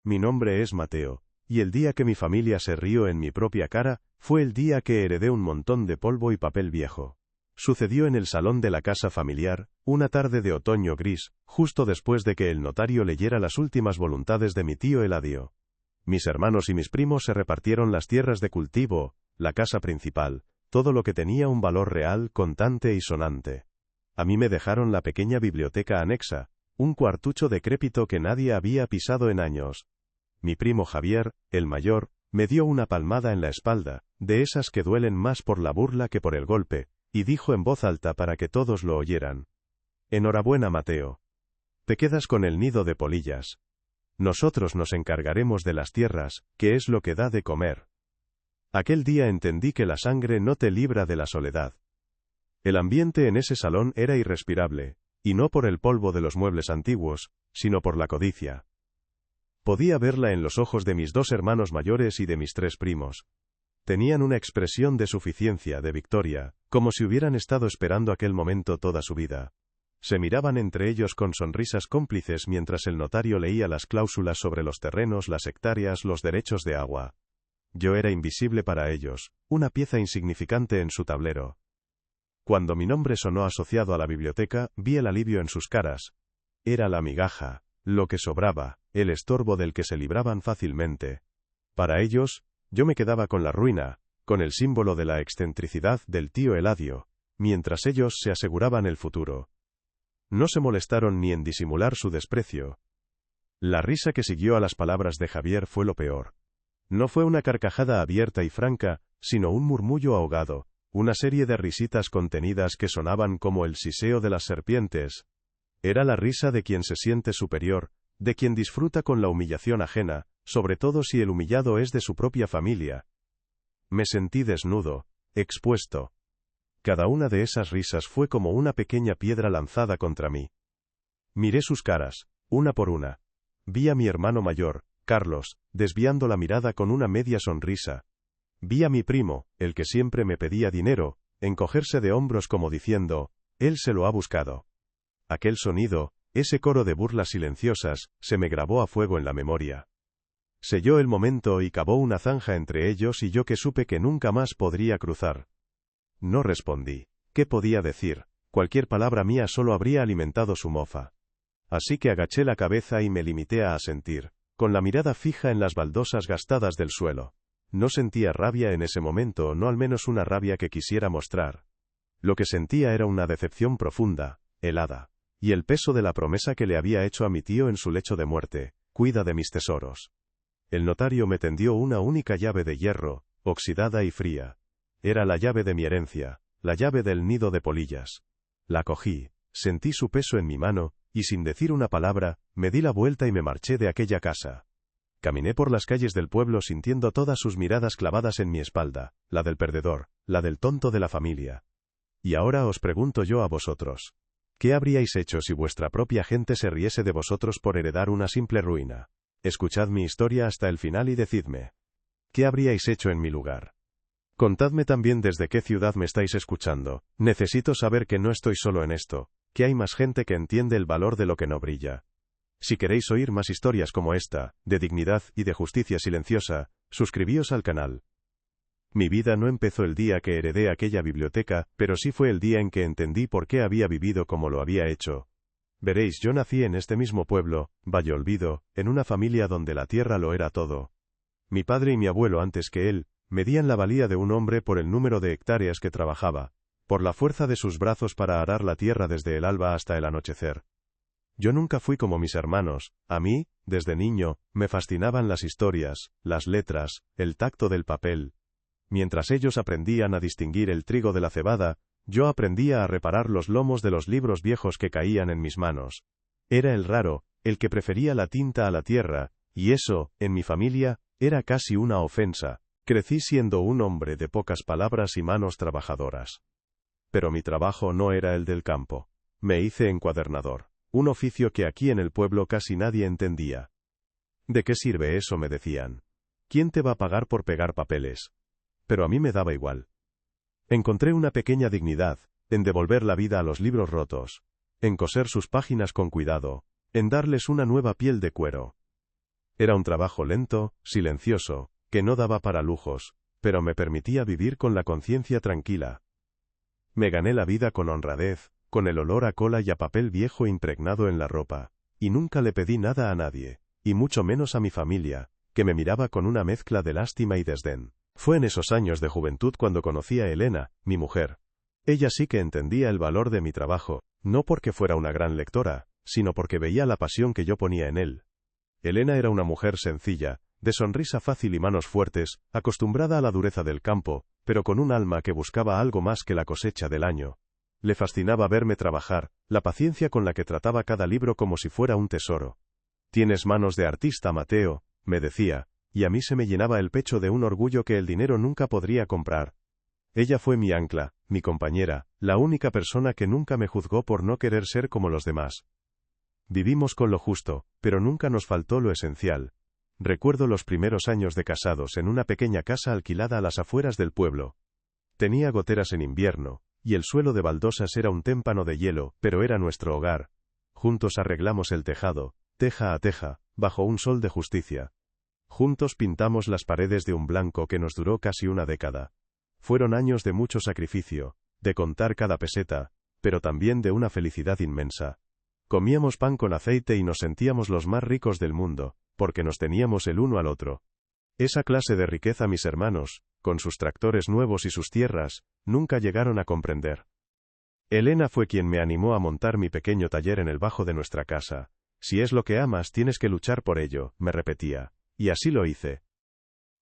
mi nombre es Mateo, y el día que mi familia se rió en mi propia cara, fue el día que heredé un montón de polvo y papel viejo. Sucedió en el salón de la casa familiar, una tarde de otoño gris, justo después de que el notario leyera las últimas voluntades de mi tío Eladio. Mis hermanos y mis primos se repartieron las tierras de cultivo, la casa principal, todo lo que tenía un valor real, contante y sonante. A mí me dejaron la pequeña biblioteca anexa, un cuartucho decrépito que nadie había pisado en años. Mi primo Javier, el mayor, me dio una palmada en la espalda, de esas que duelen más por la burla que por el golpe, y dijo en voz alta para que todos lo oyeran: «Enhorabuena, Mateo. Te quedas con el nido de polillas. Nosotros nos encargaremos de las tierras, que es lo que da de comer». Aquel día entendí que la sangre no te libra de la soledad. El ambiente en ese salón era irrespirable, y no por el polvo de los muebles antiguos, sino por la codicia. Podía verla en los ojos de mis 2 hermanos mayores y de mis 3 primos. Tenían una expresión de suficiencia, de victoria, como si hubieran estado esperando aquel momento toda su vida. Se miraban entre ellos con sonrisas cómplices mientras el notario leía las cláusulas sobre los terrenos, las hectáreas, los derechos de agua. Yo era invisible para ellos, una pieza insignificante en su tablero. Cuando mi nombre sonó asociado a la biblioteca, vi el alivio en sus caras. Era la migaja, lo que sobraba, el estorbo del que se libraban fácilmente. Para ellos, yo me quedaba con la ruina, con el símbolo de la excentricidad del tío Eladio, mientras ellos se aseguraban el futuro. No se molestaron ni en disimular su desprecio. La risa que siguió a las palabras de Javier fue lo peor. No fue una carcajada abierta y franca, sino un murmullo ahogado, una serie de risitas contenidas que sonaban como el siseo de las serpientes. Era la risa de quien se siente superior, de quien disfruta con la humillación ajena, sobre todo si el humillado es de su propia familia. Me sentí desnudo, expuesto. Cada una de esas risas fue como una pequeña piedra lanzada contra mí. Miré sus caras, una por una. Vi a mi hermano mayor, Carlos, desviando la mirada con una media sonrisa. Vi a mi primo, el que siempre me pedía dinero, encogerse de hombros como diciendo: «Él se lo ha buscado». Aquel sonido, ese coro de burlas silenciosas, se me grabó a fuego en la memoria. Selló el momento y cavó una zanja entre ellos y yo que supe que nunca más podría cruzar. No respondí. ¿Qué podía decir? Cualquier palabra mía solo habría alimentado su mofa. Así que agaché la cabeza y me limité a asentir, con la mirada fija en las baldosas gastadas del suelo. No sentía rabia en ese momento, no al menos una rabia que quisiera mostrar. Lo que sentía era una decepción profunda, helada, y el peso de la promesa que le había hecho a mi tío en su lecho de muerte: «Cuida de mis tesoros». El notario me tendió una única llave de hierro, oxidada y fría. Era la llave de mi herencia, la llave del nido de polillas. La cogí, sentí su peso en mi mano, y sin decir una palabra, me di la vuelta y me marché de aquella casa. Caminé por las calles del pueblo sintiendo todas sus miradas clavadas en mi espalda, la del perdedor, la del tonto de la familia. Y ahora os pregunto yo a vosotros: ¿qué habríais hecho si vuestra propia gente se riese de vosotros por heredar una simple ruina? Escuchad mi historia hasta el final y decidme: ¿qué habríais hecho en mi lugar? Contadme también desde qué ciudad me estáis escuchando. Necesito saber que no estoy solo en esto, que hay más gente que entiende el valor de lo que no brilla. Si queréis oír más historias como esta, de dignidad y de justicia silenciosa, suscribíos al canal. Mi vida no empezó el día que heredé aquella biblioteca, pero sí fue el día en que entendí por qué había vivido como lo había hecho. Veréis, yo nací en este mismo pueblo, Valleolvido, en una familia donde la tierra lo era todo. Mi padre y mi abuelo antes que él, medían la valía de un hombre por el número de hectáreas que trabajaba, por la fuerza de sus brazos para arar la tierra desde el alba hasta el anochecer. Yo nunca fui como mis hermanos. A mí, desde niño, me fascinaban las historias, las letras, el tacto del papel. Mientras ellos aprendían a distinguir el trigo de la cebada, yo aprendía a reparar los lomos de los libros viejos que caían en mis manos. Era el raro, el que prefería la tinta a la tierra, y eso, en mi familia, era casi una ofensa. Crecí siendo un hombre de pocas palabras y manos trabajadoras. Pero mi trabajo no era el del campo. Me hice encuadernador, un oficio que aquí en el pueblo casi nadie entendía. ¿De qué sirve eso?, me decían. ¿Quién te va a pagar por pegar papeles? Pero a mí me daba igual. Encontré una pequeña dignidad, en devolver la vida a los libros rotos, en coser sus páginas con cuidado, en darles una nueva piel de cuero. Era un trabajo lento, silencioso, que no daba para lujos, pero me permitía vivir con la conciencia tranquila. Me gané la vida con honradez, con el olor a cola y a papel viejo impregnado en la ropa, y nunca le pedí nada a nadie, y mucho menos a mi familia, que me miraba con una mezcla de lástima y desdén. Fue en esos años de juventud cuando conocí a Elena, mi mujer. Ella sí que entendía el valor de mi trabajo, no porque fuera una gran lectora, sino porque veía la pasión que yo ponía en él. Elena era una mujer sencilla, de sonrisa fácil y manos fuertes, acostumbrada a la dureza del campo, pero con un alma que buscaba algo más que la cosecha del año. Le fascinaba verme trabajar, la paciencia con la que trataba cada libro como si fuera un tesoro. «Tienes manos de artista, Mateo», me decía, y a mí se me llenaba el pecho de un orgullo que el dinero nunca podría comprar. Ella fue mi ancla, mi compañera, la única persona que nunca me juzgó por no querer ser como los demás. Vivimos con lo justo, pero nunca nos faltó lo esencial. Recuerdo los primeros años de casados en una pequeña casa alquilada a las afueras del pueblo. Tenía goteras en invierno, y el suelo de baldosas era un témpano de hielo, pero era nuestro hogar. Juntos arreglamos el tejado, teja a teja, bajo un sol de justicia. Juntos pintamos las paredes de un blanco que nos duró casi una década. Fueron años de mucho sacrificio, de contar cada peseta, pero también de una felicidad inmensa. Comíamos pan con aceite y nos sentíamos los más ricos del mundo, porque nos teníamos el uno al otro. Esa clase de riqueza mis hermanos, con sus tractores nuevos y sus tierras, nunca llegaron a comprender. Elena fue quien me animó a montar mi pequeño taller en el bajo de nuestra casa. Si es lo que amas, tienes que luchar por ello, me repetía, y así lo hice.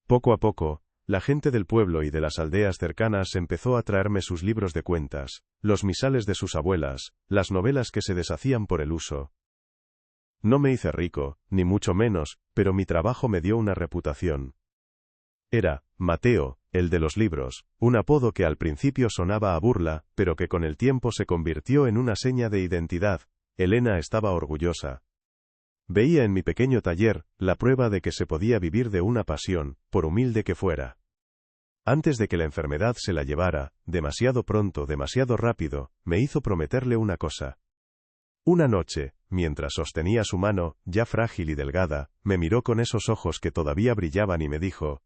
Poco a poco, la gente del pueblo y de las aldeas cercanas empezó a traerme sus libros de cuentas, los misales de sus abuelas, las novelas que se deshacían por el uso. No me hice rico, ni mucho menos, pero mi trabajo me dio una reputación. Era, Mateo, el de los libros, un apodo que al principio sonaba a burla, pero que con el tiempo se convirtió en una seña de identidad. Elena estaba orgullosa. Veía en mi pequeño taller la prueba de que se podía vivir de una pasión, por humilde que fuera. Antes de que la enfermedad se la llevara, demasiado pronto, demasiado rápido, me hizo prometerle una cosa. Una noche, mientras sostenía su mano, ya frágil y delgada, me miró con esos ojos que todavía brillaban y me dijo: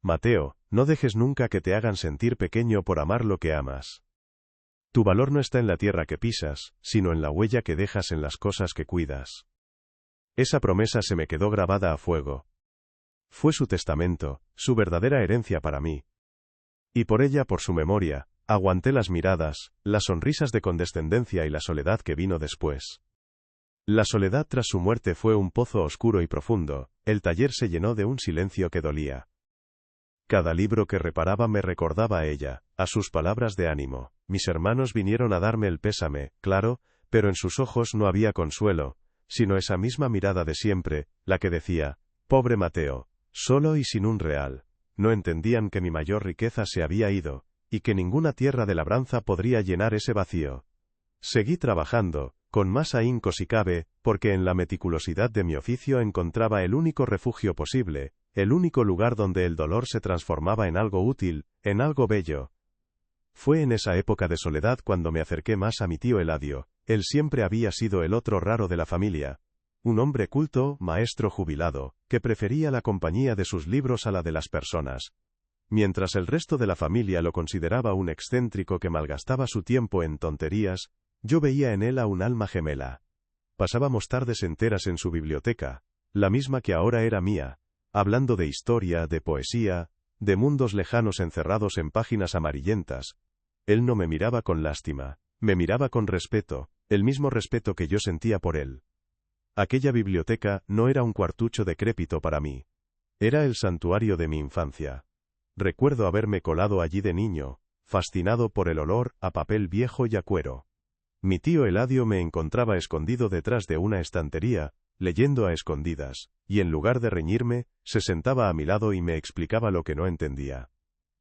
«Mateo, no dejes nunca que te hagan sentir pequeño por amar lo que amas. Tu valor no está en la tierra que pisas, sino en la huella que dejas en las cosas que cuidas». Esa promesa se me quedó grabada a fuego. Fue su testamento, su verdadera herencia para mí. Y por ella, por su memoria, aguanté las miradas, las sonrisas de condescendencia y la soledad que vino después. La soledad tras su muerte fue un pozo oscuro y profundo, el taller se llenó de un silencio que dolía. Cada libro que reparaba me recordaba a ella, a sus palabras de ánimo. Mis hermanos vinieron a darme el pésame, claro, pero en sus ojos no había consuelo, sino esa misma mirada de siempre, la que decía: «Pobre Mateo, solo y sin un real». No entendían que mi mayor riqueza se había ido, y que ninguna tierra de labranza podría llenar ese vacío. Seguí trabajando, con más ahínco si cabe, porque en la meticulosidad de mi oficio encontraba el único refugio posible, el único lugar donde el dolor se transformaba en algo útil, en algo bello. Fue en esa época de soledad cuando me acerqué más a mi tío Eladio. Él siempre había sido el otro raro de la familia. Un hombre culto, maestro jubilado, que prefería la compañía de sus libros a la de las personas. Mientras el resto de la familia lo consideraba un excéntrico que malgastaba su tiempo en tonterías, yo veía en él a un alma gemela. Pasábamos tardes enteras en su biblioteca, la misma que ahora era mía, hablando de historia, de poesía, de mundos lejanos encerrados en páginas amarillentas. Él no me miraba con lástima, me miraba con respeto, el mismo respeto que yo sentía por él. Aquella biblioteca no era un cuartucho decrépito para mí. Era el santuario de mi infancia. Recuerdo haberme colado allí de niño, fascinado por el olor a papel viejo y a cuero. Mi tío Eladio me encontraba escondido detrás de una estantería, leyendo a escondidas, y en lugar de reñirme, se sentaba a mi lado y me explicaba lo que no entendía.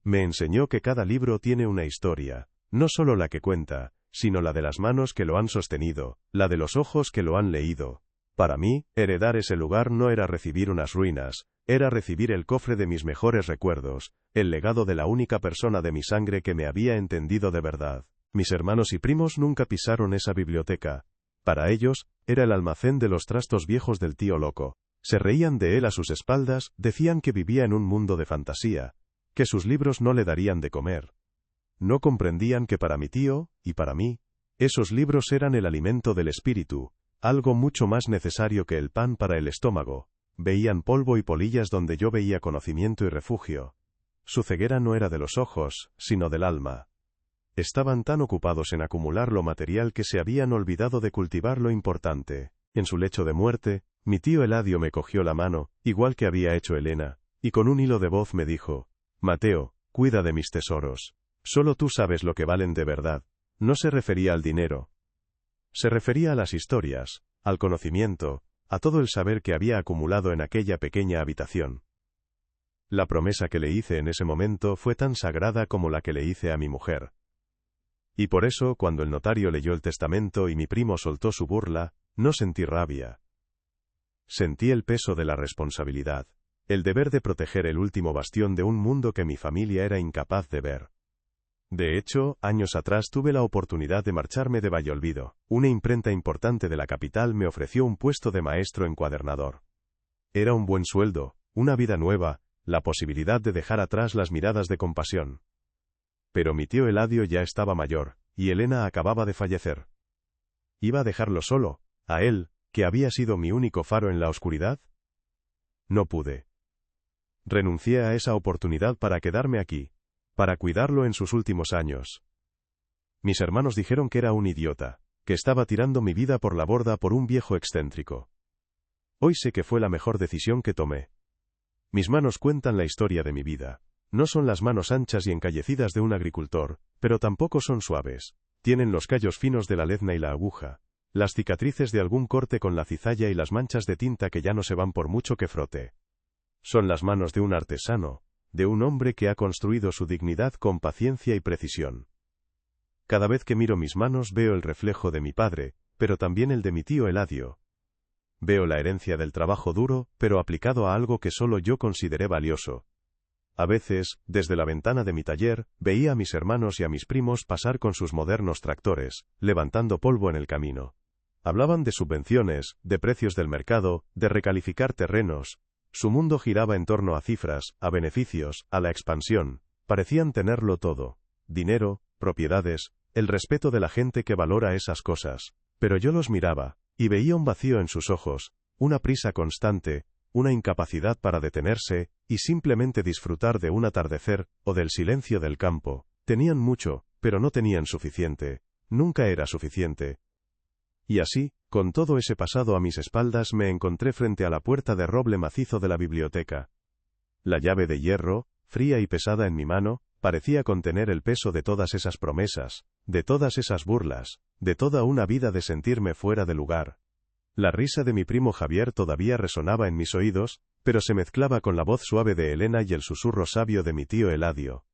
Me enseñó que cada libro tiene una historia, no solo la que cuenta, sino la de las manos que lo han sostenido, la de los ojos que lo han leído. Para mí, heredar ese lugar no era recibir unas ruinas, era recibir el cofre de mis mejores recuerdos, el legado de la única persona de mi sangre que me había entendido de verdad. Mis hermanos y primos nunca pisaron esa biblioteca. Para ellos, era el almacén de los trastos viejos del tío loco. Se reían de él a sus espaldas, decían que vivía en un mundo de fantasía, que sus libros no le darían de comer. No comprendían que para mi tío, y para mí, esos libros eran el alimento del espíritu, algo mucho más necesario que el pan para el estómago. Veían polvo y polillas donde yo veía conocimiento y refugio. Su ceguera no era de los ojos, sino del alma. Estaban tan ocupados en acumular lo material que se habían olvidado de cultivar lo importante. En su lecho de muerte, mi tío Eladio me cogió la mano, igual que había hecho Elena, y con un hilo de voz me dijo: Mateo, cuida de mis tesoros. Solo tú sabes lo que valen de verdad. No se refería al dinero. Se refería a las historias, al conocimiento, a todo el saber que había acumulado en aquella pequeña habitación. La promesa que le hice en ese momento fue tan sagrada como la que le hice a mi mujer. Y por eso, cuando el notario leyó el testamento y mi primo soltó su burla, no sentí rabia. Sentí el peso de la responsabilidad, el deber de proteger el último bastión de un mundo que mi familia era incapaz de ver. De hecho, años atrás tuve la oportunidad de marcharme de Valleolvido. Una imprenta importante de la capital me ofreció un puesto de maestro encuadernador. Era un buen sueldo, una vida nueva, la posibilidad de dejar atrás las miradas de compasión. Pero mi tío Eladio ya estaba mayor, y Elena acababa de fallecer. ¿Iba a dejarlo solo, a él, que había sido mi único faro en la oscuridad? No pude. Renuncié a esa oportunidad para quedarme aquí, para cuidarlo en sus últimos años. Mis hermanos dijeron que era un idiota, que estaba tirando mi vida por la borda por un viejo excéntrico. Hoy sé que fue la mejor decisión que tomé. Mis manos cuentan la historia de mi vida. No son las manos anchas y encallecidas de un agricultor, pero tampoco son suaves. Tienen los callos finos de la lezna y la aguja, las cicatrices de algún corte con la cizalla y las manchas de tinta que ya no se van por mucho que frote. Son las manos de un artesano, de un hombre que ha construido su dignidad con paciencia y precisión. Cada vez que miro mis manos veo el reflejo de mi padre, pero también el de mi tío Eladio. Veo la herencia del trabajo duro, pero aplicado a algo que solo yo consideré valioso. A veces, desde la ventana de mi taller, veía a mis hermanos y a mis primos pasar con sus modernos tractores, levantando polvo en el camino. Hablaban de subvenciones, de precios del mercado, de recalificar terrenos. Su mundo giraba en torno a cifras, a beneficios, a la expansión. Parecían tenerlo todo: dinero, propiedades, el respeto de la gente que valora esas cosas. Pero yo los miraba, y veía un vacío en sus ojos, una prisa constante, una incapacidad para detenerse, y simplemente disfrutar de un atardecer, o del silencio del campo. Tenían mucho, pero no tenían suficiente. Nunca era suficiente. Y así, con todo ese pasado a mis espaldas, me encontré frente a la puerta de roble macizo de la biblioteca. La llave de hierro, fría y pesada en mi mano, parecía contener el peso de todas esas promesas, de todas esas burlas, de toda una vida de sentirme fuera de lugar. La risa de mi primo Javier todavía resonaba en mis oídos, pero se mezclaba con la voz suave de Elena y el susurro sabio de mi tío Eladio.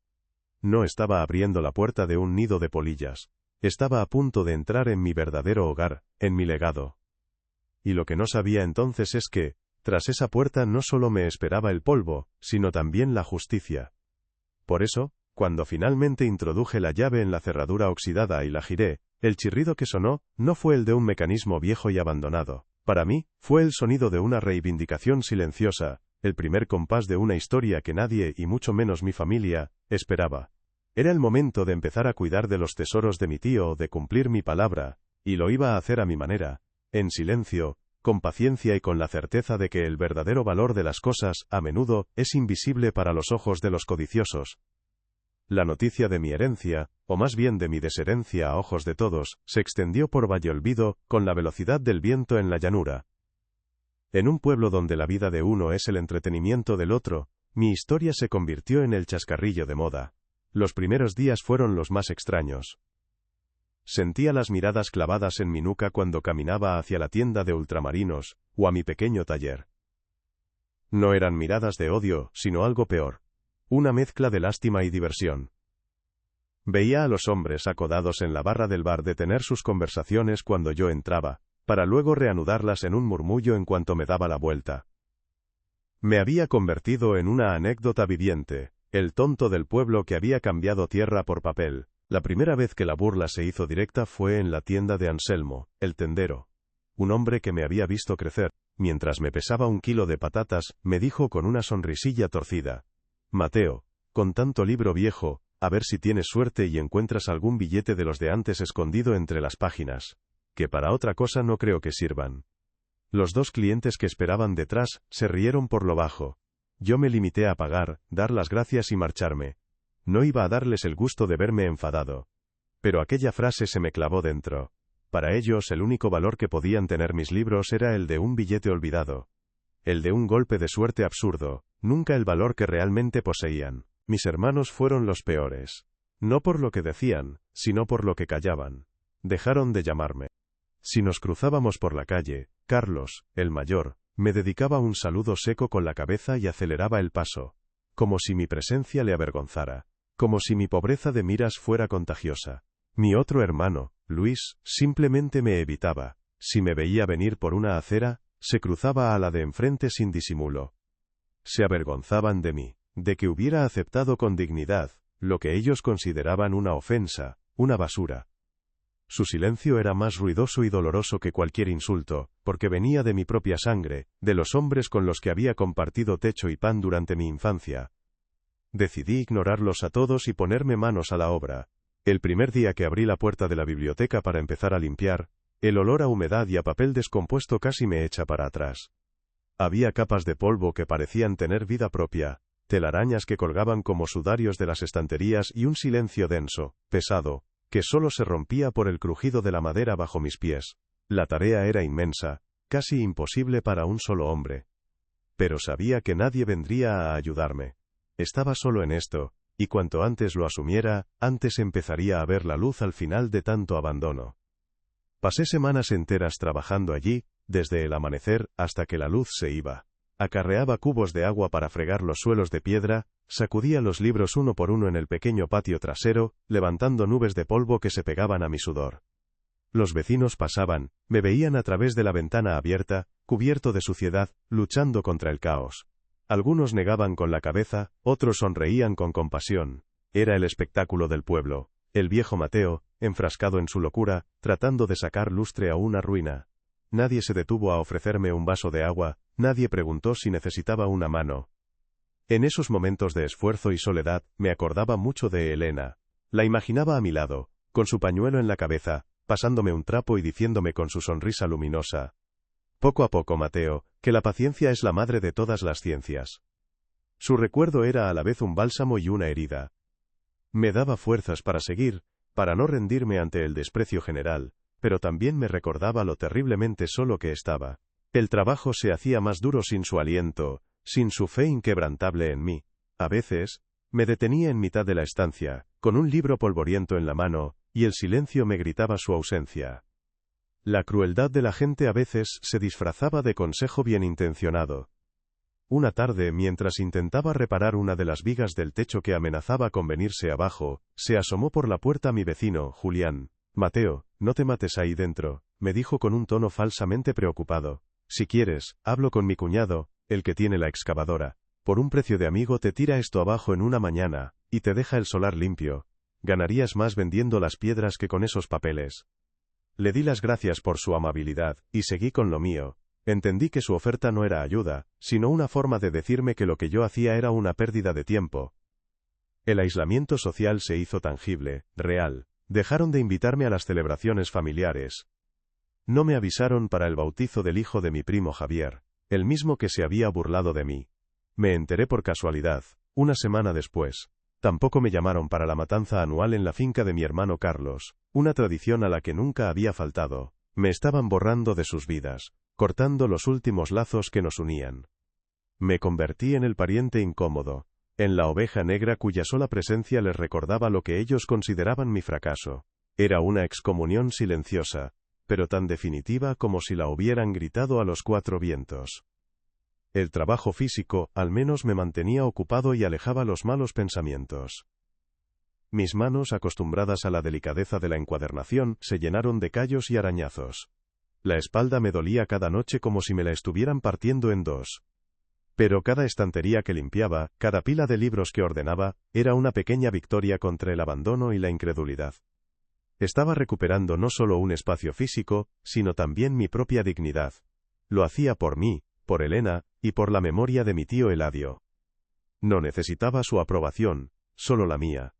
No estaba abriendo la puerta de un nido de polillas. Estaba a punto de entrar en mi verdadero hogar, en mi legado. Y lo que no sabía entonces es que, tras esa puerta no solo me esperaba el polvo, sino también la justicia. Por eso, cuando finalmente introduje la llave en la cerradura oxidada y la giré, el chirrido que sonó no fue el de un mecanismo viejo y abandonado. Para mí, fue el sonido de una reivindicación silenciosa, el primer compás de una historia que nadie, y mucho menos mi familia, esperaba. Era el momento de empezar a cuidar de los tesoros de mi tío, de cumplir mi palabra, y lo iba a hacer a mi manera, en silencio, con paciencia y con la certeza de que el verdadero valor de las cosas, a menudo, es invisible para los ojos de los codiciosos. La noticia de mi herencia, o más bien de mi desherencia a ojos de todos, se extendió por Valleolvido, con la velocidad del viento en la llanura. En un pueblo donde la vida de uno es el entretenimiento del otro, mi historia se convirtió en el chascarrillo de moda. Los primeros días fueron los más extraños. Sentía las miradas clavadas en mi nuca cuando caminaba hacia la tienda de ultramarinos, o a mi pequeño taller. No eran miradas de odio, sino algo peor. Una mezcla de lástima y diversión. Veía a los hombres acodados en la barra del bar detener sus conversaciones cuando yo entraba, para luego reanudarlas en un murmullo en cuanto me daba la vuelta. Me había convertido en una anécdota viviente, el tonto del pueblo que había cambiado tierra por papel. La primera vez que la burla se hizo directa fue en la tienda de Anselmo, el tendero. un hombre que me había visto crecer, mientras me pesaba 1 kilo de patatas, me dijo con una sonrisilla torcida: Mateo, con tanto libro viejo, a ver si tienes suerte y encuentras algún billete de los de antes escondido entre las páginas, que para otra cosa no creo que sirvan. Los 2 clientes que esperaban detrás se rieron por lo bajo. Yo me limité a pagar, dar las gracias y marcharme. No iba a darles el gusto de verme enfadado. Pero aquella frase se me clavó dentro. Para ellos el único valor que podían tener mis libros era el de un billete olvidado. El de un golpe de suerte absurdo, nunca el valor que realmente poseían. Mis hermanos fueron los peores. No por lo que decían, sino por lo que callaban. Dejaron de llamarme. Si nos cruzábamos por la calle, Carlos, el mayor, me dedicaba un saludo seco con la cabeza y aceleraba el paso. Como si mi presencia le avergonzara. Como si mi pobreza de miras fuera contagiosa. Mi otro hermano, Luis, simplemente me evitaba. Si me veía venir por una acera, se cruzaba a la de enfrente sin disimulo. Se avergonzaban de mí, de que hubiera aceptado con dignidad lo que ellos consideraban una ofensa, una basura. Su silencio era más ruidoso y doloroso que cualquier insulto, porque venía de mi propia sangre, de los hombres con los que había compartido techo y pan durante mi infancia. Decidí ignorarlos a todos y ponerme manos a la obra. El primer día que abrí la puerta de la biblioteca para empezar a limpiar, el olor a humedad y a papel descompuesto casi me echa para atrás. Había capas de polvo que parecían tener vida propia, telarañas que colgaban como sudarios de las estanterías y un silencio denso, pesado, que solo se rompía por el crujido de la madera bajo mis pies. La tarea era inmensa, casi imposible para un solo hombre. Pero sabía que nadie vendría a ayudarme. Estaba solo en esto, y cuanto antes lo asumiera, antes empezaría a ver la luz al final de tanto abandono. Pasé semanas enteras trabajando allí, desde el amanecer hasta que la luz se iba. Acarreaba cubos de agua para fregar los suelos de piedra, sacudía los libros uno por uno en el pequeño patio trasero, levantando nubes de polvo que se pegaban a mi sudor. Los vecinos pasaban, me veían a través de la ventana abierta, cubierto de suciedad, luchando contra el caos. Algunos negaban con la cabeza, otros sonreían con compasión. Era el espectáculo del pueblo. El viejo Mateo, enfrascado en su locura, tratando de sacar lustre a una ruina. Nadie se detuvo a ofrecerme un vaso de agua, nadie preguntó si necesitaba una mano. En esos momentos de esfuerzo y soledad, me acordaba mucho de Elena. La imaginaba a mi lado, con su pañuelo en la cabeza, pasándome un trapo y diciéndome con su sonrisa luminosa: poco a poco, Mateo, que la paciencia es la madre de todas las ciencias. Su recuerdo era a la vez un bálsamo y una herida. Me daba fuerzas para seguir, para no rendirme ante el desprecio general, pero también me recordaba lo terriblemente solo que estaba. El trabajo se hacía más duro sin su aliento, sin su fe inquebrantable en mí. A veces, me detenía en mitad de la estancia, con un libro polvoriento en la mano, y el silencio me gritaba su ausencia. La crueldad de la gente a veces se disfrazaba de consejo bien intencionado. Una tarde, mientras intentaba reparar una de las vigas del techo que amenazaba con venirse abajo, se asomó por la puerta mi vecino, Julián. Mateo, no te mates ahí dentro, me dijo con un tono falsamente preocupado. Si quieres, hablo con mi cuñado, el que tiene la excavadora. Por un precio de amigo te tira esto abajo en una mañana, y te deja el solar limpio. Ganarías más vendiendo las piedras que con esos papeles. Le di las gracias por su amabilidad, y seguí con lo mío. Entendí que su oferta no era ayuda, sino una forma de decirme que lo que yo hacía era una pérdida de tiempo. El aislamiento social se hizo tangible, real. Dejaron de invitarme a las celebraciones familiares. No me avisaron para el bautizo del hijo de mi primo Javier, el mismo que se había burlado de mí. Me enteré por casualidad, una semana después. Tampoco me llamaron para la matanza anual en la finca de mi hermano Carlos, una tradición a la que nunca había faltado. Me estaban borrando de sus vidas, cortando los últimos lazos que nos unían. Me convertí en el pariente incómodo, en la oveja negra cuya sola presencia les recordaba lo que ellos consideraban mi fracaso. Era una excomunión silenciosa, pero tan definitiva como si la hubieran gritado a los 4 vientos. El trabajo físico, al menos, me mantenía ocupado y alejaba los malos pensamientos. Mis manos, acostumbradas a la delicadeza de la encuadernación, se llenaron de callos y arañazos. La espalda me dolía cada noche como si me la estuvieran partiendo en dos. Pero cada estantería que limpiaba, cada pila de libros que ordenaba, era una pequeña victoria contra el abandono y la incredulidad. Estaba recuperando no solo un espacio físico, sino también mi propia dignidad. Lo hacía por mí, por Elena, y por la memoria de mi tío Eladio. No necesitaba su aprobación, solo la mía.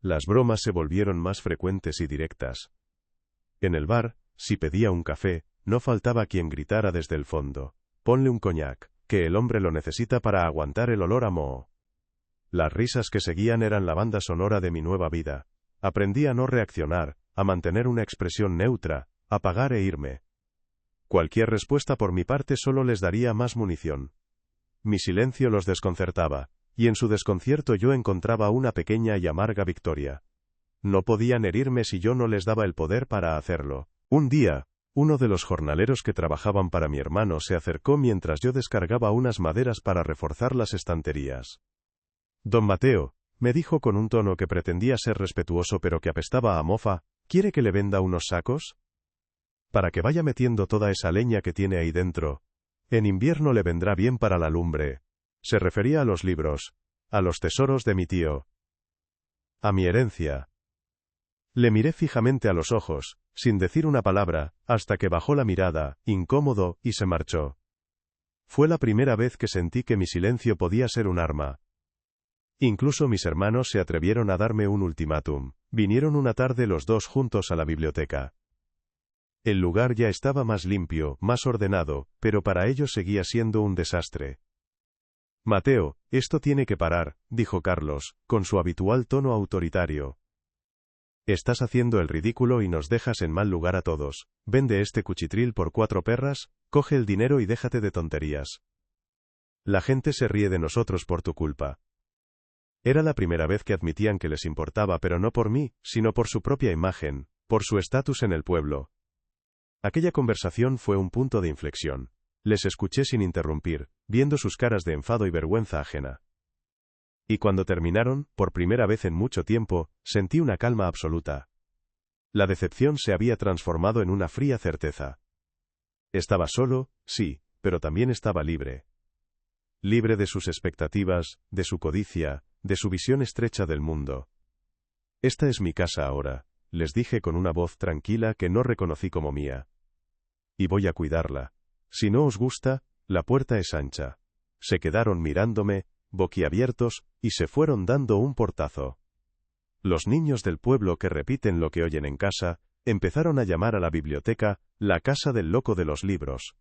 Las bromas se volvieron más frecuentes y directas. En el bar, si pedía un café, no faltaba quien gritara desde el fondo: «Ponle un coñac, que el hombre lo necesita para aguantar el olor a moho». Las risas que seguían eran la banda sonora de mi nueva vida. Aprendí a no reaccionar, a mantener una expresión neutra, a pagar e irme. Cualquier respuesta por mi parte solo les daría más munición. Mi silencio los desconcertaba, y en su desconcierto yo encontraba una pequeña y amarga victoria. No podían herirme si yo no les daba el poder para hacerlo. Un día, uno de los jornaleros que trabajaban para mi hermano se acercó mientras yo descargaba unas maderas para reforzar las estanterías. «Don Mateo», me dijo con un tono que pretendía ser respetuoso pero que apestaba a mofa, «¿quiere que le venda unos sacos? Para que vaya metiendo toda esa leña que tiene ahí dentro. En invierno le vendrá bien para la lumbre». Se refería a los libros, a los tesoros de mi tío, a mi herencia. Le miré fijamente a los ojos, sin decir una palabra, hasta que bajó la mirada, incómodo, y se marchó. Fue la primera vez que sentí que mi silencio podía ser un arma. Incluso mis hermanos se atrevieron a darme un ultimátum. Vinieron una tarde los dos juntos a la biblioteca. El lugar ya estaba más limpio, más ordenado, pero para ellos seguía siendo un desastre. «Mateo, esto tiene que parar», dijo Carlos, con su habitual tono autoritario. «Estás haciendo el ridículo y nos dejas en mal lugar a todos. Vende este cuchitril por 4 perras, coge el dinero y déjate de tonterías. La gente se ríe de nosotros por tu culpa». Era la primera vez que admitían que les importaba, pero no por mí, sino por su propia imagen, por su estatus en el pueblo. Aquella conversación fue un punto de inflexión. Les escuché sin interrumpir, viendo sus caras de enfado y vergüenza ajena. Y cuando terminaron, por primera vez en mucho tiempo, sentí una calma absoluta. La decepción se había transformado en una fría certeza. Estaba solo, sí, pero también estaba libre. Libre de sus expectativas, de su codicia, de su visión estrecha del mundo. «Esta es mi casa ahora», les dije con una voz tranquila que no reconocí como mía. «Y voy a cuidarla. Si no os gusta, la puerta es ancha». Se quedaron mirándome, boquiabiertos, y se fueron dando un portazo. Los niños del pueblo que repiten lo que oyen en casa, empezaron a llamar a la biblioteca, la casa del loco de los libros.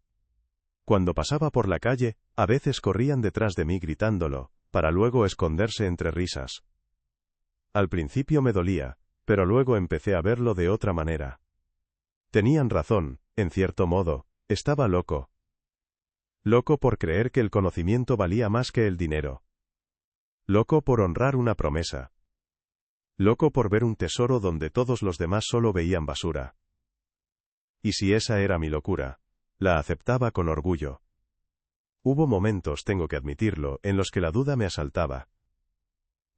Cuando pasaba por la calle, a veces corrían detrás de mí gritándolo, para luego esconderse entre risas. Al principio me dolía, pero luego empecé a verlo de otra manera. Tenían razón, en cierto modo, estaba loco. Loco por creer que el conocimiento valía más que el dinero. Loco por honrar una promesa. Loco por ver un tesoro donde todos los demás solo veían basura. Y si esa era mi locura, la aceptaba con orgullo. Hubo momentos, tengo que admitirlo, en los que la duda me asaltaba.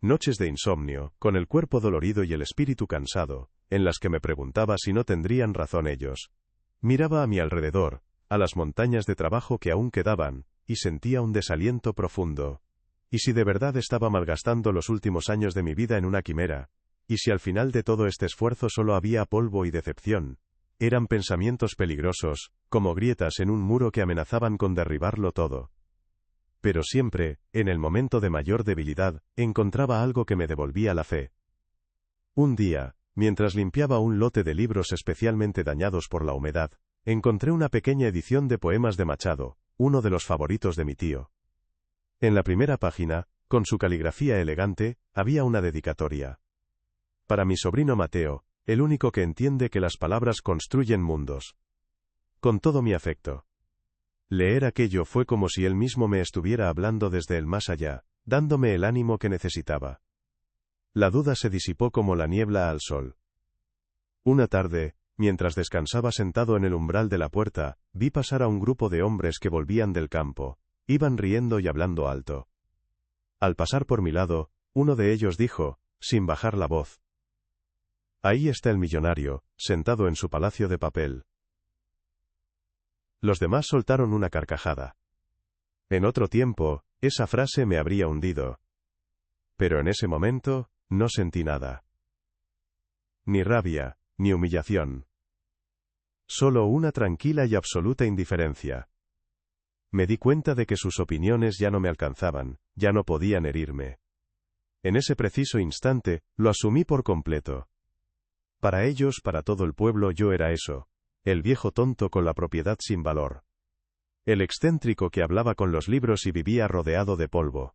Noches de insomnio, con el cuerpo dolorido y el espíritu cansado, en las que me preguntaba si no tendrían razón ellos. Miraba a mi alrededor, a las montañas de trabajo que aún quedaban, y sentía un desaliento profundo. ¿Y si de verdad estaba malgastando los últimos años de mi vida en una quimera? ¿Y si al final de todo este esfuerzo solo había polvo y decepción? Eran pensamientos peligrosos, como grietas en un muro que amenazaban con derribarlo todo. Pero siempre, en el momento de mayor debilidad, encontraba algo que me devolvía la fe. Un día, mientras limpiaba un lote de libros especialmente dañados por la humedad, encontré una pequeña edición de poemas de Machado, uno de los favoritos de mi tío. En la primera página, con su caligrafía elegante, había una dedicatoria. Para mi sobrino Mateo, el único que entiende que las palabras construyen mundos. Con todo mi afecto. Leer aquello fue como si él mismo me estuviera hablando desde el más allá, dándome el ánimo que necesitaba. La duda se disipó como la niebla al sol. Una tarde, mientras descansaba sentado en el umbral de la puerta, vi pasar a un grupo de hombres que volvían del campo. Iban riendo y hablando alto. Al pasar por mi lado, uno de ellos dijo, sin bajar la voz: «Ahí está el millonario, sentado en su palacio de papel». Los demás soltaron una carcajada. En otro tiempo, esa frase me habría hundido. Pero en ese momento, no sentí nada. Ni rabia, ni humillación. Solo una tranquila y absoluta indiferencia. Me di cuenta de que sus opiniones ya no me alcanzaban, ya no podían herirme. En ese preciso instante, lo asumí por completo. Para ellos, para todo el pueblo, yo era eso, el viejo tonto con la propiedad sin valor. El excéntrico que hablaba con los libros y vivía rodeado de polvo.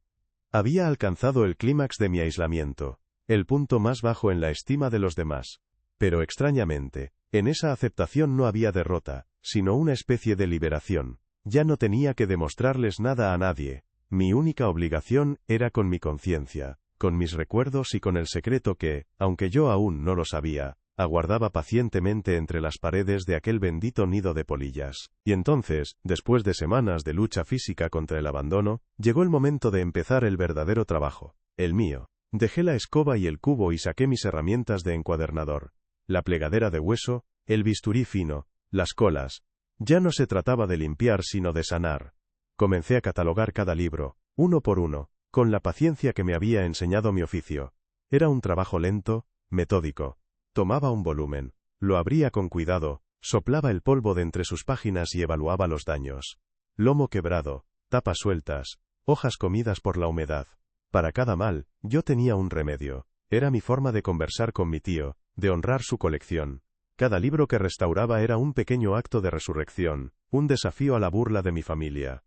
Había alcanzado el clímax de mi aislamiento, el punto más bajo en la estima de los demás. Pero extrañamente, en esa aceptación no había derrota, sino una especie de liberación. Ya no tenía que demostrarles nada a nadie. Mi única obligación era con mi conciencia, con mis recuerdos y con el secreto que, aunque yo aún no lo sabía, aguardaba pacientemente entre las paredes de aquel bendito nido de polillas. Y entonces, después de semanas de lucha física contra el abandono, llegó el momento de empezar el verdadero trabajo, el mío. Dejé la escoba y el cubo y saqué mis herramientas de encuadernador, la plegadera de hueso, el bisturí fino, las colas. Ya no se trataba de limpiar sino de sanar. Comencé a catalogar cada libro, uno por uno, con la paciencia que me había enseñado mi oficio. Era un trabajo lento, metódico. Tomaba un volumen, lo abría con cuidado, soplaba el polvo de entre sus páginas y evaluaba los daños. Lomo quebrado, tapas sueltas, hojas comidas por la humedad. Para cada mal, yo tenía un remedio. Era mi forma de conversar con mi tío, de honrar su colección. Cada libro que restauraba era un pequeño acto de resurrección, un desafío a la burla de mi familia.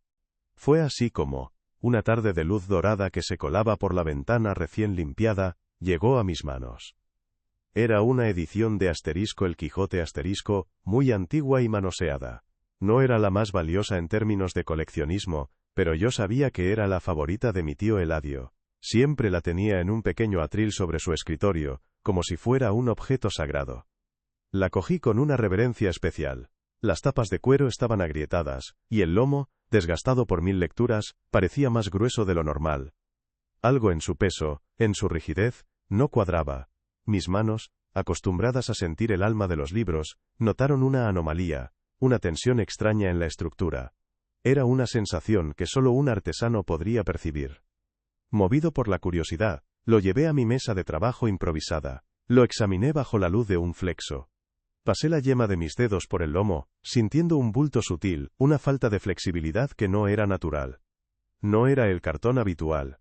Fue así como, una tarde de luz dorada que se colaba por la ventana recién limpiada, llegó a mis manos. Era una edición de El Quijote muy antigua y manoseada. No era la más valiosa en términos de coleccionismo, pero yo sabía que era la favorita de mi tío Eladio. Siempre la tenía en un pequeño atril sobre su escritorio, como si fuera un objeto sagrado. La cogí con una reverencia especial. Las tapas de cuero estaban agrietadas, y el lomo, desgastado por 1000 lecturas, parecía más grueso de lo normal. Algo en su peso, en su rigidez, no cuadraba. Mis manos, acostumbradas a sentir el alma de los libros, notaron una anomalía, una tensión extraña en la estructura. Era una sensación que solo un artesano podría percibir. Movido por la curiosidad, lo llevé a mi mesa de trabajo improvisada. Lo examiné bajo la luz de un flexo. Pasé la yema de mis dedos por el lomo, sintiendo un bulto sutil, una falta de flexibilidad que no era natural. No era el cartón habitual.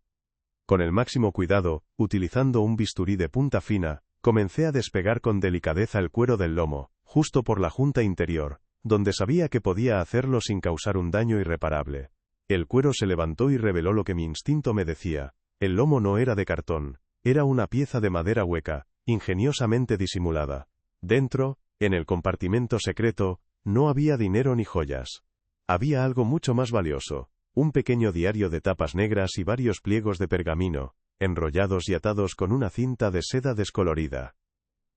Con el máximo cuidado, utilizando un bisturí de punta fina, comencé a despegar con delicadeza el cuero del lomo, justo por la junta interior, donde sabía que podía hacerlo sin causar un daño irreparable. El cuero se levantó y reveló lo que mi instinto me decía. El lomo no era de cartón, era una pieza de madera hueca, ingeniosamente disimulada. Dentro, en el compartimento secreto, no había dinero ni joyas. Había algo mucho más valioso. Un pequeño diario de tapas negras y varios pliegos de pergamino, enrollados y atados con una cinta de seda descolorida.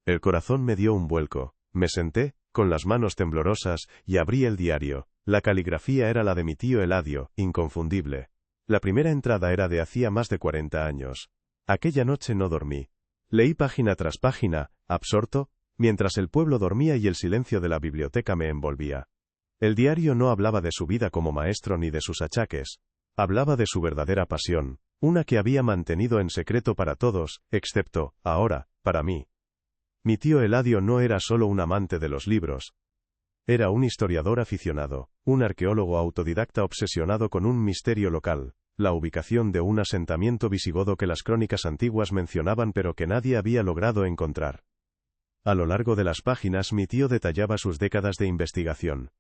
El corazón me dio un vuelco. Me senté, con las manos temblorosas, y abrí el diario. La caligrafía era la de mi tío Eladio, inconfundible. La primera entrada era de hacía más de 40 años. Aquella noche no dormí. Leí página tras página, absorto, mientras el pueblo dormía y el silencio de la biblioteca me envolvía. El diario no hablaba de su vida como maestro ni de sus achaques. Hablaba de su verdadera pasión, una que había mantenido en secreto para todos, excepto, ahora, para mí. Mi tío Eladio no era solo un amante de los libros. Era un historiador aficionado, un arqueólogo autodidacta obsesionado con un misterio local, la ubicación de un asentamiento visigodo que las crónicas antiguas mencionaban pero que nadie había logrado encontrar. A lo largo de las páginas mi tío detallaba sus décadas de investigación.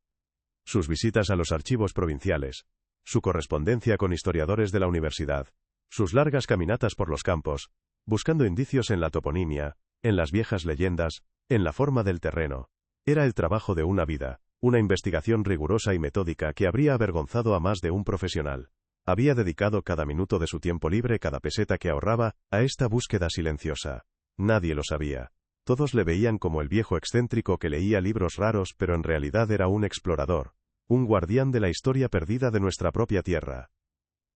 Sus visitas a los archivos provinciales, su correspondencia con historiadores de la universidad, sus largas caminatas por los campos, buscando indicios en la toponimia, en las viejas leyendas, en la forma del terreno. Era el trabajo de una vida, una investigación rigurosa y metódica que habría avergonzado a más de un profesional. Había dedicado cada minuto de su tiempo libre, cada peseta que ahorraba, a esta búsqueda silenciosa. Nadie lo sabía. Todos le veían como el viejo excéntrico que leía libros raros, pero en realidad era un explorador, un guardián de la historia perdida de nuestra propia tierra.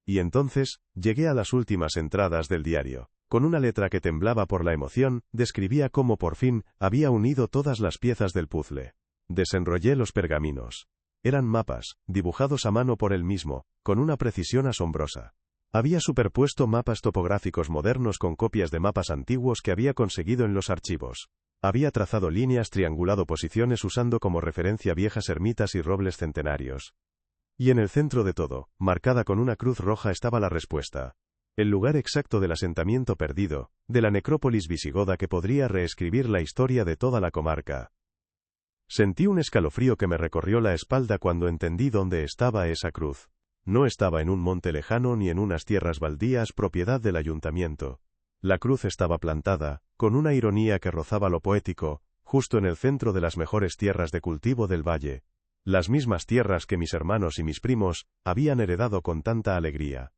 Y entonces, llegué a las últimas entradas del diario. Con una letra que temblaba por la emoción, describía cómo por fin había unido todas las piezas del puzzle. Desenrollé los pergaminos. Eran mapas, dibujados a mano por él mismo, con una precisión asombrosa. Había superpuesto mapas topográficos modernos con copias de mapas antiguos que había conseguido en los archivos. Había trazado líneas, triangulado posiciones usando como referencia viejas ermitas y robles centenarios. Y en el centro de todo, marcada con una cruz roja, estaba la respuesta. El lugar exacto del asentamiento perdido, de la necrópolis visigoda que podría reescribir la historia de toda la comarca. Sentí un escalofrío que me recorrió la espalda cuando entendí dónde estaba esa cruz. No estaba en un monte lejano ni en unas tierras baldías propiedad del ayuntamiento. La cruz estaba plantada, con una ironía que rozaba lo poético, justo en el centro de las mejores tierras de cultivo del valle. Las mismas tierras que mis hermanos y mis primos habían heredado con tanta alegría.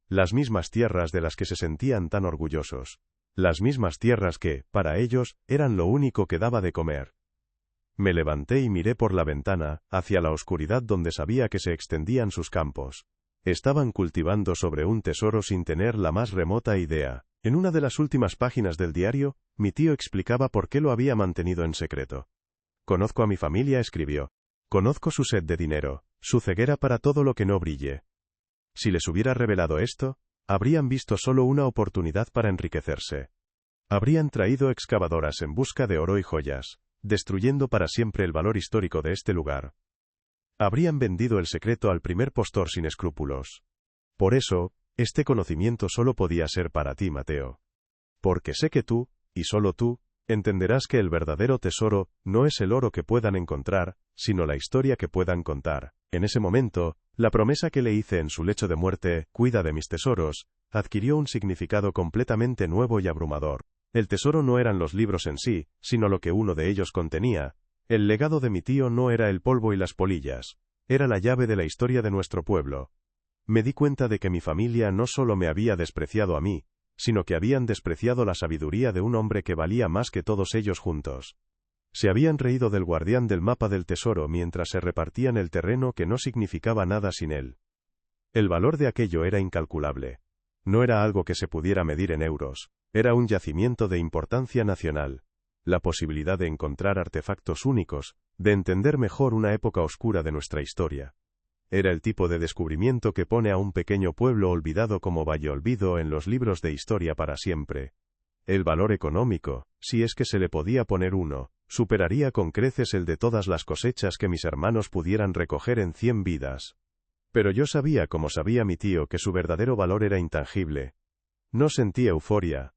Las mismas tierras de las que se sentían tan orgullosos. Las mismas tierras que, para ellos, eran lo único que daba de comer. Me levanté y miré por la ventana, hacia la oscuridad donde sabía que se extendían sus campos. Estaban cultivando sobre un tesoro sin tener la más remota idea. En una de las últimas páginas del diario, mi tío explicaba por qué lo había mantenido en secreto. Conozco a mi familia, escribió. Conozco su sed de dinero, su ceguera para todo lo que no brille. Si les hubiera revelado esto, habrían visto solo una oportunidad para enriquecerse. Habrían traído excavadoras en busca de oro y joyas, destruyendo para siempre el valor histórico de este lugar. Habrían vendido el secreto al primer postor sin escrúpulos. Por eso, este conocimiento solo podía ser para ti, Mateo. Porque sé que tú, y solo tú, entenderás que el verdadero tesoro no es el oro que puedan encontrar, sino la historia que puedan contar. En ese momento, la promesa que le hice en su lecho de muerte, cuida de mis tesoros, adquirió un significado completamente nuevo y abrumador. El tesoro no eran los libros en sí, sino lo que uno de ellos contenía. El legado de mi tío no era el polvo y las polillas, era la llave de la historia de nuestro pueblo. Me di cuenta de que mi familia no solo me había despreciado a mí, sino que habían despreciado la sabiduría de un hombre que valía más que todos ellos juntos. Se habían reído del guardián del mapa del tesoro mientras se repartían el terreno que no significaba nada sin él. El valor de aquello era incalculable. No era algo que se pudiera medir en euros, era un yacimiento de importancia nacional. La posibilidad de encontrar artefactos únicos, de entender mejor una época oscura de nuestra historia. Era el tipo de descubrimiento que pone a un pequeño pueblo olvidado como Valleolvido en los libros de historia para siempre. El valor económico, si es que se le podía poner uno, superaría con creces el de todas las cosechas que mis hermanos pudieran recoger en 100 vidas. Pero yo sabía, como sabía mi tío, que su verdadero valor era intangible. No sentí euforia.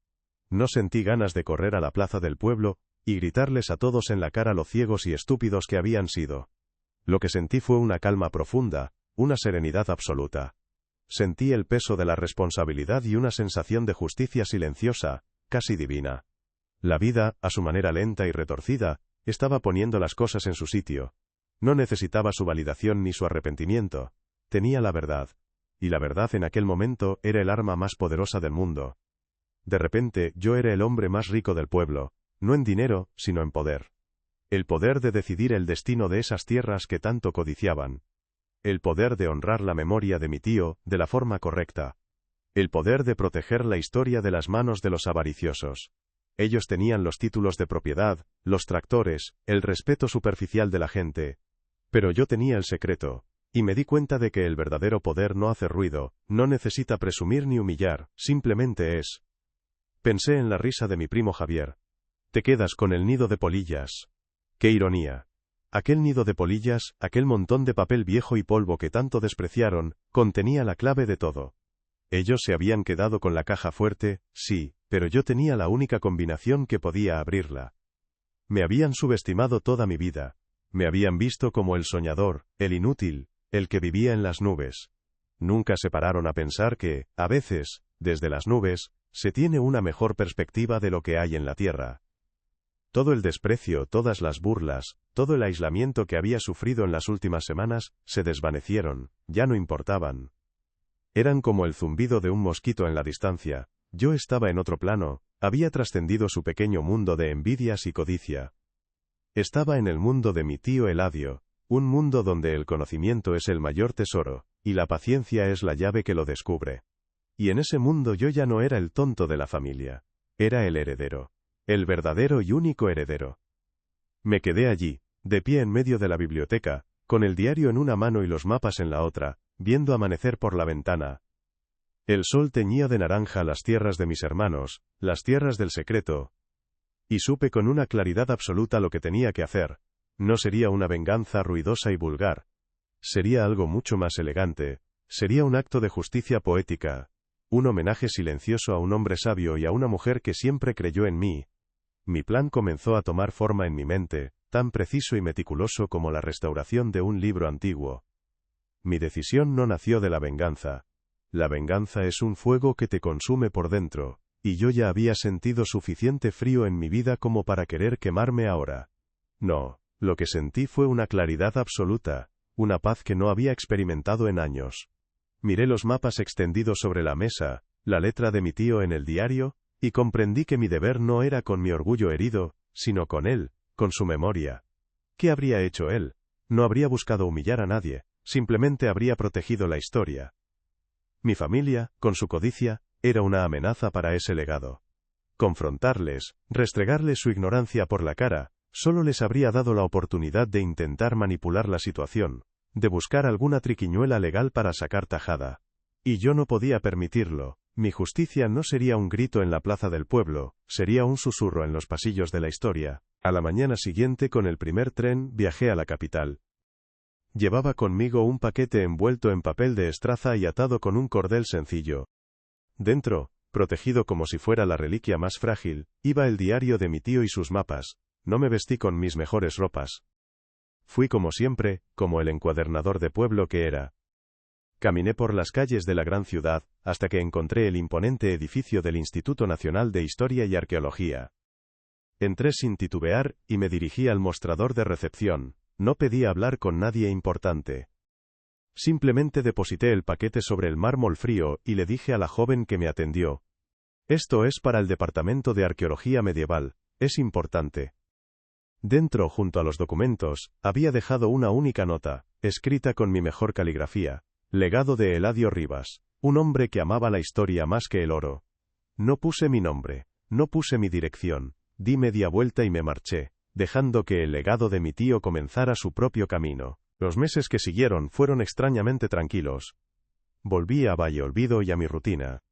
No sentí ganas de correr a la plaza del pueblo y gritarles a todos en la cara lo ciegos y estúpidos que habían sido. Lo que sentí fue una calma profunda, una serenidad absoluta. Sentí el peso de la responsabilidad y una sensación de justicia silenciosa, casi divina. La vida, a su manera lenta y retorcida, estaba poniendo las cosas en su sitio. No necesitaba su validación ni su arrepentimiento. Tenía la verdad. Y la verdad en aquel momento era el arma más poderosa del mundo. De repente, yo era el hombre más rico del pueblo, no en dinero, sino en poder. El poder de decidir el destino de esas tierras que tanto codiciaban. El poder de honrar la memoria de mi tío, de la forma correcta. El poder de proteger la historia de las manos de los avariciosos. Ellos tenían los títulos de propiedad, los tractores, el respeto superficial de la gente. Pero yo tenía el secreto, y me di cuenta de que el verdadero poder no hace ruido, no necesita presumir ni humillar, simplemente es. Pensé en la risa de mi primo Javier. Te quedas con el nido de polillas. ¡Qué ironía! Aquel nido de polillas, aquel montón de papel viejo y polvo que tanto despreciaron, contenía la clave de todo. Ellos se habían quedado con la caja fuerte, sí, pero yo tenía la única combinación que podía abrirla. Me habían subestimado toda mi vida. Me habían visto como el soñador, el inútil, el que vivía en las nubes. Nunca se pararon a pensar que, a veces, desde las nubes, se tiene una mejor perspectiva de lo que hay en la tierra. Todo el desprecio, todas las burlas, todo el aislamiento que había sufrido en las últimas semanas, se desvanecieron, ya no importaban. Eran como el zumbido de un mosquito en la distancia. Yo estaba en otro plano, había trascendido su pequeño mundo de envidias y codicia. Estaba en el mundo de mi tío Eladio, un mundo donde el conocimiento es el mayor tesoro, y la paciencia es la llave que lo descubre. Y en ese mundo yo ya no era el tonto de la familia, era el heredero. El verdadero y único heredero. Me quedé allí, de pie en medio de la biblioteca, con el diario en una mano y los mapas en la otra, viendo amanecer por la ventana. El sol teñía de naranja las tierras de mis hermanos, las tierras del secreto. Y supe con una claridad absoluta lo que tenía que hacer. No sería una venganza ruidosa y vulgar. Sería algo mucho más elegante. Sería un acto de justicia poética. Un homenaje silencioso a un hombre sabio y a una mujer que siempre creyó en mí. Mi plan comenzó a tomar forma en mi mente, tan preciso y meticuloso como la restauración de un libro antiguo. Mi decisión no nació de la venganza. La venganza es un fuego que te consume por dentro, y yo ya había sentido suficiente frío en mi vida como para querer quemarme ahora. No, lo que sentí fue una claridad absoluta, una paz que no había experimentado en años. Miré los mapas extendidos sobre la mesa, la letra de mi tío en el diario, y comprendí que mi deber no era con mi orgullo herido, sino con él, con su memoria. ¿Qué habría hecho él? No habría buscado humillar a nadie, simplemente habría protegido la historia. Mi familia, con su codicia, era una amenaza para ese legado. Confrontarles, restregarles su ignorancia por la cara, solo les habría dado la oportunidad de intentar manipular la situación, de buscar alguna triquiñuela legal para sacar tajada. Y yo no podía permitirlo. Mi justicia no sería un grito en la plaza del pueblo, sería un susurro en los pasillos de la historia. A la mañana siguiente, con el primer tren, viajé a la capital. Llevaba conmigo un paquete envuelto en papel de estraza y atado con un cordel sencillo. Dentro, protegido como si fuera la reliquia más frágil, iba el diario de mi tío y sus mapas. No me vestí con mis mejores ropas. Fui como siempre, como el encuadernador de pueblo que era. Caminé por las calles de la gran ciudad, hasta que encontré el imponente edificio del Instituto Nacional de Historia y Arqueología. Entré sin titubear, y me dirigí al mostrador de recepción. No pedí hablar con nadie importante. Simplemente deposité el paquete sobre el mármol frío, y le dije a la joven que me atendió: «Esto es para el Departamento de Arqueología Medieval, es importante». Dentro, junto a los documentos, había dejado una única nota, escrita con mi mejor caligrafía: «Legado de Eladio Rivas, un hombre que amaba la historia más que el oro». No puse mi nombre, no puse mi dirección, di media vuelta y me marché, dejando que el legado de mi tío comenzara su propio camino. Los meses que siguieron fueron extrañamente tranquilos. Volví a Valleolvido y a mi rutina.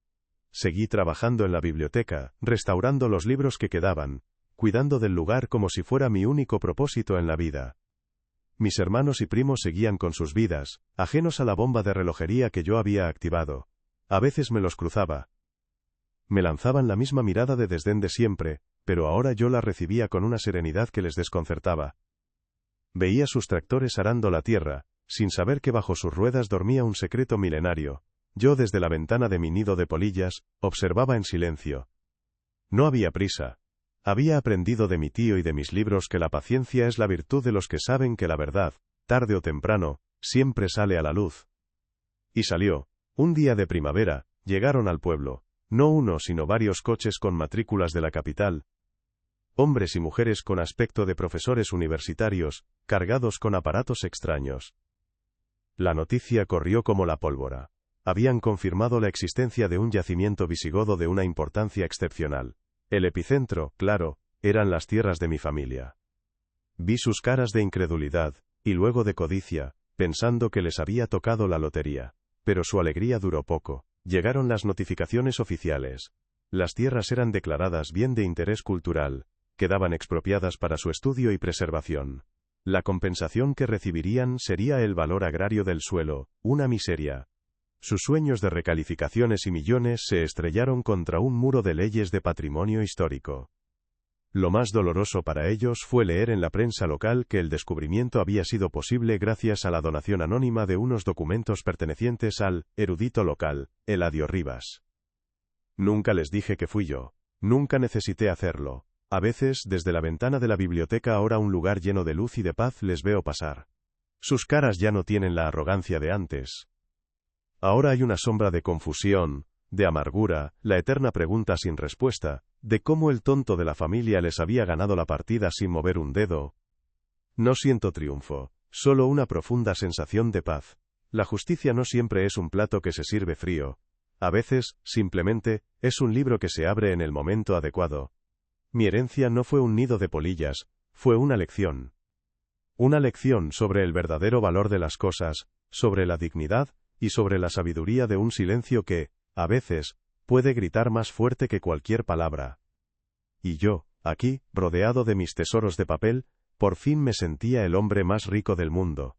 Seguí trabajando en la biblioteca, restaurando los libros que quedaban, cuidando del lugar como si fuera mi único propósito en la vida. Mis hermanos y primos seguían con sus vidas, ajenos a la bomba de relojería que yo había activado. A veces me los cruzaba. Me lanzaban la misma mirada de desdén de siempre, pero ahora yo la recibía con una serenidad que les desconcertaba. Veía sus tractores arando la tierra, sin saber que bajo sus ruedas dormía un secreto milenario. Yo, desde la ventana de mi nido de polillas, observaba en silencio. No había prisa. Había aprendido de mi tío y de mis libros que la paciencia es la virtud de los que saben que la verdad, tarde o temprano, siempre sale a la luz. Y salió. Un día de primavera, llegaron al pueblo, no uno sino varios coches con matrículas de la capital. Hombres y mujeres con aspecto de profesores universitarios, cargados con aparatos extraños. La noticia corrió como la pólvora. Habían confirmado la existencia de un yacimiento visigodo de una importancia excepcional. El epicentro, claro, eran las tierras de mi familia. Vi sus caras de incredulidad, y luego de codicia, pensando que les había tocado la lotería. Pero su alegría duró poco. Llegaron las notificaciones oficiales. Las tierras eran declaradas bien de interés cultural, quedaban expropiadas para su estudio y preservación. La compensación que recibirían sería el valor agrario del suelo, una miseria. Sus sueños de recalificaciones y millones se estrellaron contra un muro de leyes de patrimonio histórico. Lo más doloroso para ellos fue leer en la prensa local que el descubrimiento había sido posible gracias a la donación anónima de unos documentos pertenecientes al erudito local, Eladio Rivas. Nunca les dije que fui yo. Nunca necesité hacerlo. A veces, desde la ventana de la biblioteca, ahora un lugar lleno de luz y de paz, les veo pasar. Sus caras ya no tienen la arrogancia de antes. Ahora hay una sombra de confusión, de amargura, la eterna pregunta sin respuesta, de cómo el tonto de la familia les había ganado la partida sin mover un dedo. No siento triunfo, solo una profunda sensación de paz. La justicia no siempre es un plato que se sirve frío. A veces, simplemente, es un libro que se abre en el momento adecuado. Mi herencia no fue un nido de polillas, fue una lección. Una lección sobre el verdadero valor de las cosas, sobre la dignidad, y sobre la sabiduría de un silencio que, a veces, puede gritar más fuerte que cualquier palabra. Y yo, Aquí, rodeado de mis tesoros de papel, por fin me sentía el hombre más rico del mundo.